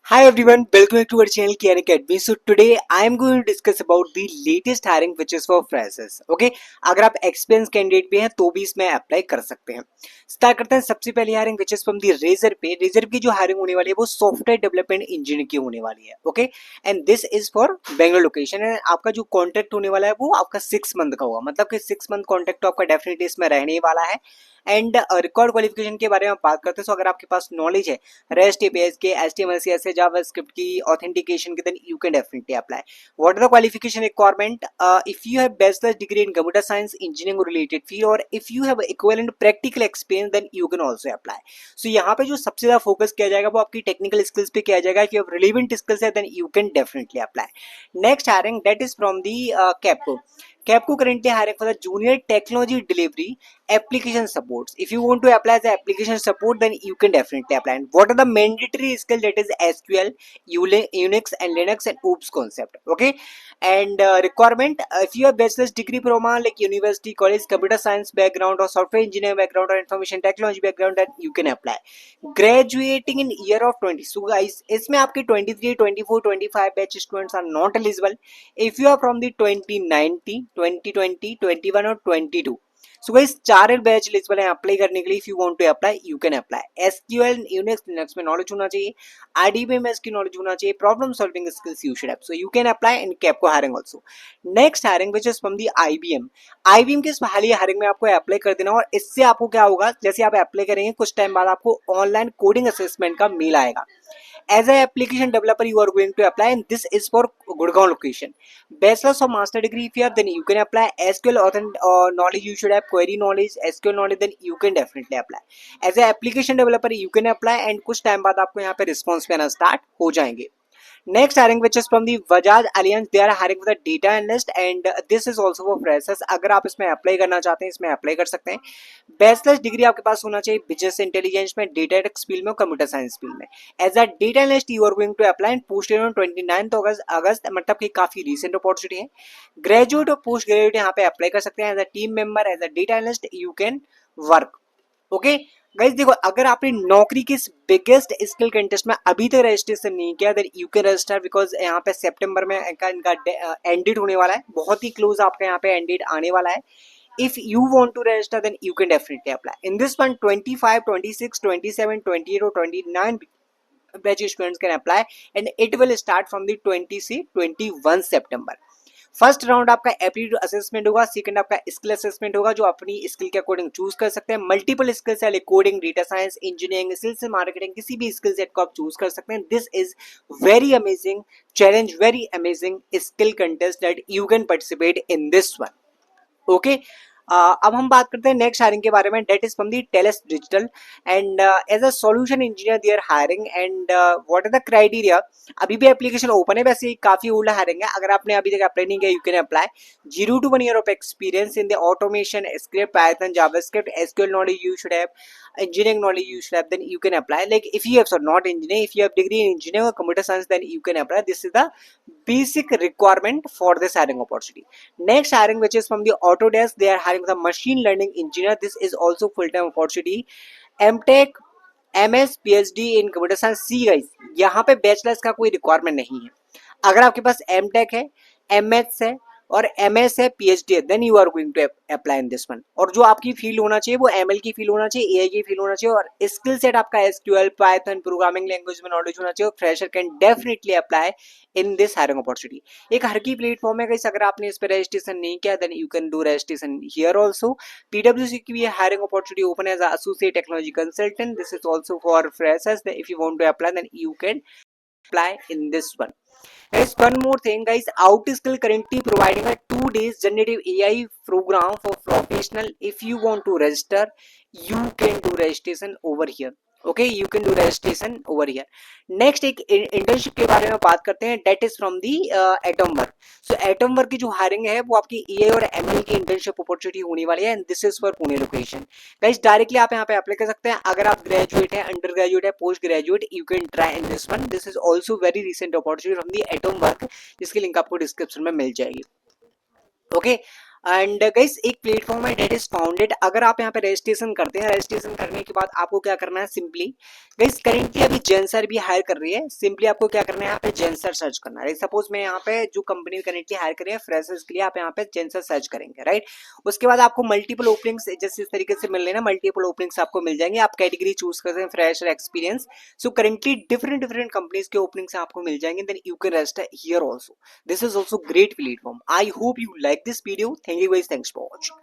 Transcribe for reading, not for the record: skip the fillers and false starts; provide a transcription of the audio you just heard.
Hi everyone, welcome back to our channel Kian Academy. So today I am going to discuss about the latest hiring which is for freshers. Okay, अगर आप experience candidate भी हैं तो भी इसमें apply कर सकते हैं. स्टार्ट करते हैं सबसे पहले hiring which is from the Razorpay. Razor की जो हायरिंग होने वाली है वो सॉफ्टवेयर डेवलपमेंट इंजीनियर की होने वाली है. Okay, and this is for Bangalore location. And आपका जो कॉन्ट्रैक्ट होने वाला है वो आपका 6 मंथ का होगा, मतलब कि 6 मंथ कॉन्ट्रैक्ट तो आपका डेफिनेटली इसमें रहने वाला है. एंड रिकॉर्ड क्वालिफिकेशन के बारे में बात करते हैं. तो अगर आपके पास नॉलेज है रेस्ट एपीआईज के, एचटीएमएल सीएसएस जावास्क्रिप्ट की ऑथेंटिकेशन के, then you can definitely apply. What are the qualification requirement? If you have bachelor's degree in computer science engineering related field और if you have equivalent practical experience then you can also apply. So यहाँ पे जो सबसे ज्यादा focus किया जाएगा वो आपकी टेक्निकल स्किल्स पे किया जाएगा. If you have relevant skills है then you can definitely apply. Next hiring that is from the Capco. Capco currently hiring for the junior technology delivery application supports. If you want to apply as a application support, then you can definitely apply. And what are the mandatory skills? That is SQL, Unix and Linux and OOPS concept. Okay, and requirement, if you have bachelor's degree from like university, college, computer science background or software engineering background or information technology background, then you can apply. Graduating in year of 20. So guys, इसमें आपके 23, 24, 25 batch students are not eligible. If you are from the 2019, 2020, 21 और 22, so guys चार batch eligible है apply करने के लिए. If you want to apply you can apply. SQL Unix Linux में knowledge होना चाहिए, आरडीबीएमएस की नॉलेज होना चाहिए, problem solving skills you should have. So you can apply in Capco hiring also. Next hiring which is from the IBM. IBM के इस हाल ही hiring में आपको अप्लाई कर देना और इससे आपको क्या होगा, जैसे आप अप्लाई करेंगे कुछ टाइम बाद आपको ऑनलाइन कोडिंग असेसमेंट का मेल आएगा. As an application developer, you are going to apply, and this is for Gurgaon location. Bachelor's or master degree if you have, then you can apply. SQL knowledge you should have, query knowledge, SQL knowledge, then you can definitely apply. As an application developer, you can apply, and कुछ time बाद आपको यहाँ पे response पे आना start हो जाएंगे. Next hiring which is from the Bajaj Allianz, they are hiring for the data analyst and this is also for freshers. अगर आप इसमें अप्लाई करना चाहते हैं इसमें अप्लाई कर सकते हैं. बैचलर्स डिग्री आपके पास होना चाहिए बिजनेस इंटेलिजेंस में, डेटा टेक्स फील्ड में और कंप्यूटर साइंस फील्ड में. As a data analyst you are going to apply and posted on 29 August, मतलब कि काफी रिसेंट अपॉर्चुनिटी है. ग्रेजुएट और पोस्ट ग्रेजुएट यहाँ पे अप्लाई कर सकते हैं. As a team member, as a data analyst you can work. Okay guys, देखो अगर आपने नौकरी के इस बिगेस्ट स्किल कंटेस्ट में अभी तक रजिस्ट्रेशन नहीं किया then you can register, because यहाँ पे सितंबर में इनका एंडेड होने वाला है, बहुत ही क्लोज आपका यहाँ पे एंडेड आने वाला है. if you want to register then you can definitely apply in this one. 25, 26, 27, 28 or 29 batch students can apply and it will start from the 20 से 21 September. फर्स्ट राउंड आपका एप्टीट्यूड असेसमेंट होगा, second आपका skill assessment होगा जो अपनी skill के according choose कर सकते हैं. मल्टीपल स्किल्स है, coding, data science, engineering, sales, marketing, किसी भी स्किल सेट को आप चूज कर सकते हैं. This is very amazing challenge, very amazing skill contest that you can participate in this one. Okay, अब हम बात करते हैं नेक्स्ट हायरिंग के बारे में. That is from the Teles digital and as a solution engineer they are hiring. And what are the criteria? अभी भी एप्लीकेशन ओपन है, वैसे काफी ओल्ड हायरिंग है. अगर आपने अभी तक अप्लाई नहीं किया you can apply. 0 to 1 year of experience in the automation, script, Python, JavaScript, SQL knowledge you should have, engineering knowledge you should have, then you can apply. Like if you have, so not engineering, if you have degree in engineering or computer science then you can apply. This is the basic requirement for this hiring opportunity. Next hiring which is from the Autodesk, they are hiring the machine learning engineer. This is also full time opportunity. MTech, MS, PhD in computer science. See guys, यहाँ पे bachelors का कोई requirement नहीं है. अगर आपके पास MTech है, MS है और MS है, PhD है, then you are going to apply in this one. और जो आपकी फील्ड होना चाहिए वो ML की फील्ड होना चाहिए, AI की फील्ड होना चाहिए और स्किल सेट आपका SQL, Python, प्रोग्रामिंग लैंग्वेज में नॉलेज होना चाहिए. Fresher can definitely apply in this hiring opportunity. एक हर की प्लेटफॉर्म है गाइस, अगर आपने इस पर रजिस्ट्रेशन नहीं किया then you can do registration here also. PwC की भी hiring opportunity open as associate technology consultant. This is also for freshers. If you want to apply then you can apply in this one. Guys, one more thing guys, OutSkill currently providing a 2 days generative AI program for professional. If you want to register you can do registration over here. Okay, you can do registration over here. Next एक internship के बारे में बात करते हैं. That is from the Atom work. So Atom work की जो hiring है वो आपकी EA और ML की इंटर्नशिप अपॉर्चुनिटी होने वाली है and this is for Pune location. Guys directly आप यहाँ पे अप्लाई कर सकते हैं. अगर आप ग्रेजुएट है, अंडर ग्रेजुएट है, post graduate, you can try in this one. This is also very recent opportunity from the Atom work, जिसकी लिंक आपको डिस्क्रिप्शन में मिल जाएगी. ओके, एंड गाइस एक प्लेटफॉर्म है डेट इज फाउंडेड। अगर आप यहाँ पे रजिस्ट्रेशन करते हैं, रजिस्ट्रेशन करने के बाद आपको क्या करना है, सिंपली गाइस करेंटली अभी जेंसर भी हायर कर रही है। सिंपली आपको क्या करना है, यहाँ पे जेंसर सर्च करना है। सपोज मैं यहाँ पे जो कंपनी करेंटली हायर कर रही है फ्रेशर्स के लिए, आप यहाँ पे जेंसर सर्च करेंगे, राइट। उसके बाद आपको मल्टीपल ओपनिंग्स जैसे इस तरीके से मिल रहे हैं ना, मल्टीपल ओपनिंग्स आपको मिल जाएंगे। आप कैटेगरी चूज करते हैं fresher, experience. So currently different different companies के ओपनिंग्स आपको मिल जाएंगे, then you can register here also. This is also great platform. I hope you like this video. Thank you guys. Thanks for watching.